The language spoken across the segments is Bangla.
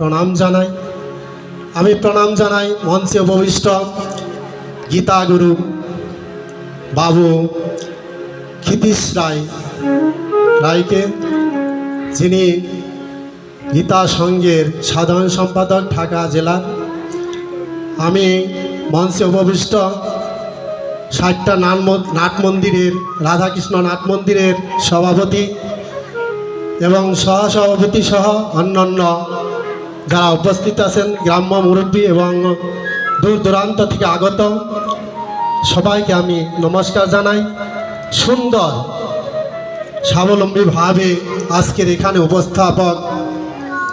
প্রণাম জানাই। আমি প্রণাম জানাই মঞ্চে উপবিষ্ট গীতা গুরু বাবু ক্ষিতীশ রায়কে, যিনি গীতা সংঘের সাধারণ সম্পাদক ঢাকা জেলার। আমি মঞ্চে উপবিষ্ট 60টা নাট মন্দিরের রাধাকৃষ্ণ নাট মন্দিরের সভাপতি এবং সহসভাপতি সহ অন্যান্য যারা উপস্থিত আছেন, গ্রাম্য মুরব্বী এবং দূর দূরান্ত থেকে আগত সবাইকে আমি নমস্কার জানাই। সুন্দর স্বাবলম্বীভাবে আজকের এখানে উপস্থাপক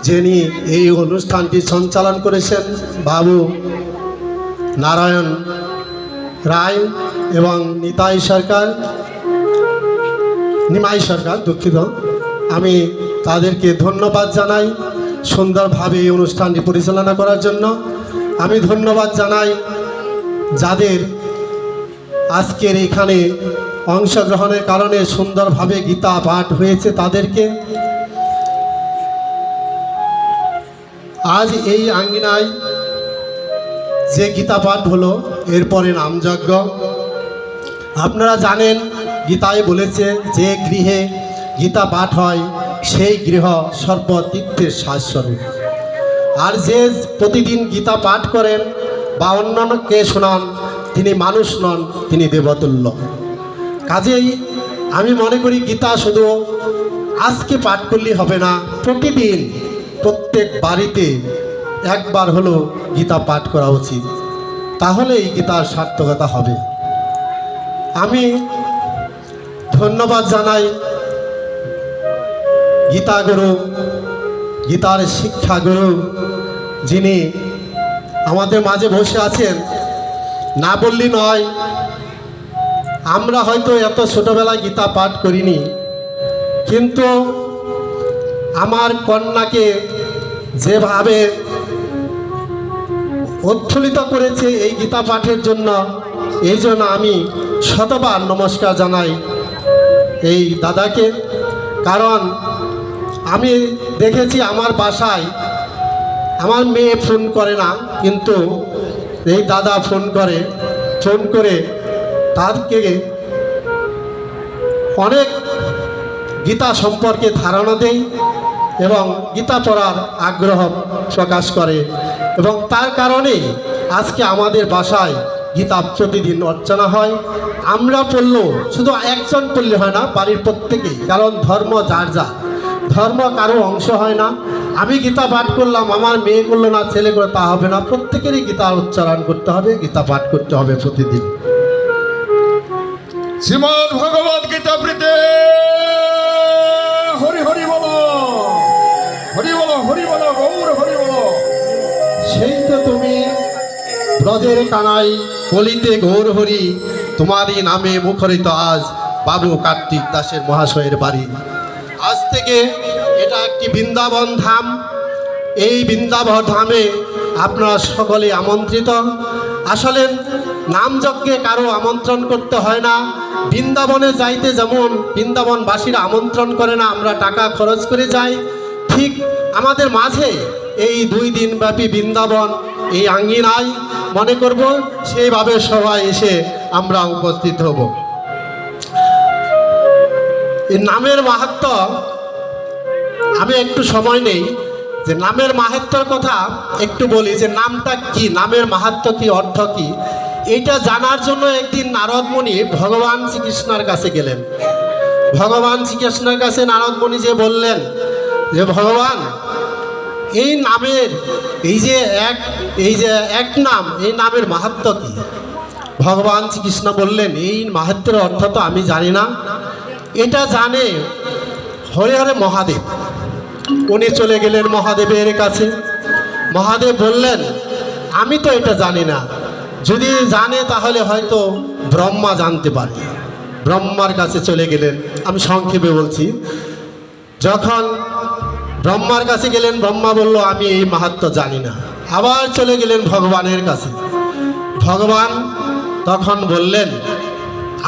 যিনি এই অনুষ্ঠানটি সঞ্চালন করেছেন বাবু নারায়ণ রায় এবং নিমাই সরকার দুঃখিত, আমি তাদেরকে ধন্যবাদ জানাই সুন্দরভাবে এই অনুষ্ঠানটি পরিচালনা করার জন্য। আমি ধন্যবাদ জানাই যাদের আজকের এখানে অংশগ্রহণের কারণে সুন্দরভাবে গীতা পাঠ হয়েছে তাদেরকে। আজ এই আঙ্গিনায় যে গীতা পাঠ হলো, এরপরে নামযজ্ঞ। আপনারা জানেন গীতায় বলেছে যে গৃহে গীতা পাঠ হয় সেই গৃহ সর্বতীর্থের শাশ্বরূপ। আর যে প্রতিদিন গীতা পাঠ করেন বা অন্যান্যকে শোনান তিনি মানুষ নন, তিনি দেবতুল্য। কাজেই আমি মনে করি গীতা শুধু আজকে পাঠ করলেই হবে না, প্রতিদিন প্রত্যেক বাড়িতে একবার হলো গীতা পাঠ করা উচিত, তাহলেই গীতার সার্থকতা হবে। আমি ধন্যবাদ জানাই গীতা গুরু, গীতার শিক্ষা গুরু, যিনি আমাদের মাঝে বসে আছেন। না বললি নয়, আমরা হয়তো এত ছোটবেলায় গীতা পাঠ করিনি, কিন্তু আমার কন্যাকে যেভাবে উৎফুল্লিত করেছে এই গীতা পাঠের জন্য, এই জন্য আমি শতবার নমস্কার জানাই এই দাদাকে। কারণ আমি দেখেছি আমার বাসায় আমার মেয়ে ফোন করে না, কিন্তু এই দাদা ফোন করে তাদেরকে অনেক গীতা সম্পর্কে ধারণা দেয় এবং গীতা পড়ার আগ্রহ প্রকাশ করে, এবং তার কারণেই আজকে আমাদের বাসায় গীতা প্রতিদিন অর্চনা হয়। আমরা পড়লেও শুধু একজন পড়লে হয় না, বাড়ির প্রত্যেকেই, কারণ ধর্ম যার যার, ধর্ম কারো অংশ হয় না। আমি গীতা পাঠ করলাম, আমার মেয়ে করলো না, ছেলে করে, তা হবে না। প্রত্যেকেরই গীতা উচ্চারণ করতে হবে, গীতা পাঠ করতে হবে প্রতিদিন। শ্রীমদ্ ভগবদ গীতা প্রীতে হরি হরি বলো, হরি বলো, হরি বলো, গৌর হরি বলো। সেই তো তুমি ব্রজের কানাই, কলিতে গৌর হরি, তোমারই নামে মুখরিত আজ বাবু কার্তিক দাসের মহাশয়ের বাড়ি। আজ থেকে এটা একটি বৃন্দাবন ধাম। এই বৃন্দাবন ধামে আপনারা সকলে আমন্ত্রিত। আসলে নামযজ্ঞে কারো আমন্ত্রণ করতে হয় না। বৃন্দাবনে যাইতে যেমন বৃন্দাবনবাসীরা আমন্ত্রণ করে না, আমরা টাকা খরচ করে যাই, ঠিক আমাদের মাঝে এই 2 দিন ব্যাপী বৃন্দাবন এই আঙ্গিনায় মনে করব, সেইভাবে সবাই এসে আমরা উপস্থিত হব। এই নামের মাহাত্ম্য আমি একটু সময় নেই যে নামের মাহাত্ম্যর কথা একটু বলি, যে নামটা কি, নামের মাহাত্ম্য কি, অর্থ কি। এইটা জানার জন্য একদিন নারদ মুনি ভগবান শ্রীকৃষ্ণের কাছে গেলেন। ভগবান শ্রীকৃষ্ণের কাছে নারদ মুনি যে বললেন যে ভগবান, এই নামের এই যে এক নাম, এই নামের মাহাত্ম্য কি। ভগবান শ্রীকৃষ্ণ বললেন, এই মাহাত্ম্যের অর্থ তো আমি জানি না, এটা জানে হরে হরে মহাদেব। উনি চলে গেলেন মহাদেবের কাছে। মহাদেব বললেন, আমি তো এটা জানি না, যদি জানে তাহলে হয়তো ব্রহ্মা জানতে পারে। ব্রহ্মার কাছে চলে গেলেন। আমি সংক্ষেপে বলছি। যখন ব্রহ্মার কাছে গেলেন, ব্রহ্মা বলল, আমি এই মাহাত্ম্য জানি না। আবার চলে গেলেন ভগবানের কাছে। ভগবান তখন বললেন,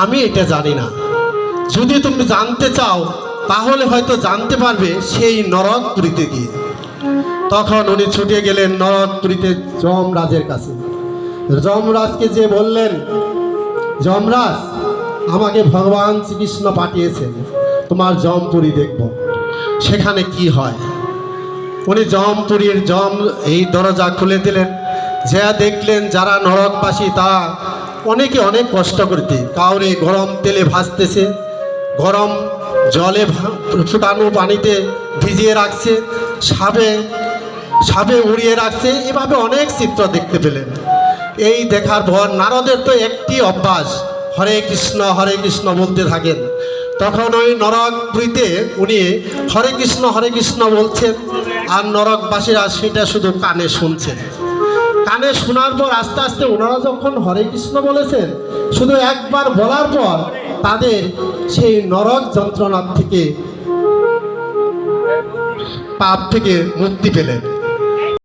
আমি এটা জানি না, যদি তুমি জানতে চাও তাহলে হয়তো জানতে পারবে সেই নরকপুরীতে গিয়ে। তখন উনি ছুটে গেলেন নরকপুরীতে যমরাজের কাছে। যমরাজকে যে বললেন, যমরাজ, আমাকে ভগবান শ্রীকৃষ্ণ পাঠিয়েছেন তোমার যমপুরী দেখব, সেখানে কি হয়। উনি যমপুরীর এই দরজা খুলে দিলেন। যা দেখলেন যারা নরকবাসী তারা অনেকে অনেক কষ্ট করতে, কাউরে গরম তেলে ভাজতেছে, গরম জলে ফুটানো পানিতে ভিজিয়ে রাখছে, সাপে উড়িয়ে রাখছে, এভাবে অনেক চিত্র দেখতে পেলেন। এই দেখার পর নারদের তো একটি অভ্যাস, হরে কৃষ্ণ বলতে থাকেন। তখন ওই নরকপুরীতে উনি হরে কৃষ্ণ বলছেন, আর নরকবাসীরা সেটা শুধু কানে শুনছেন। কানে শোনার পর আস্তে আস্তে ওনারা যখন হরে কৃষ্ণ বলেছেন, শুধু একবার বলার পর তাদের সেই নরক যন্ত্রণার থেকে, পাপ থেকে মুক্তি পেলেন।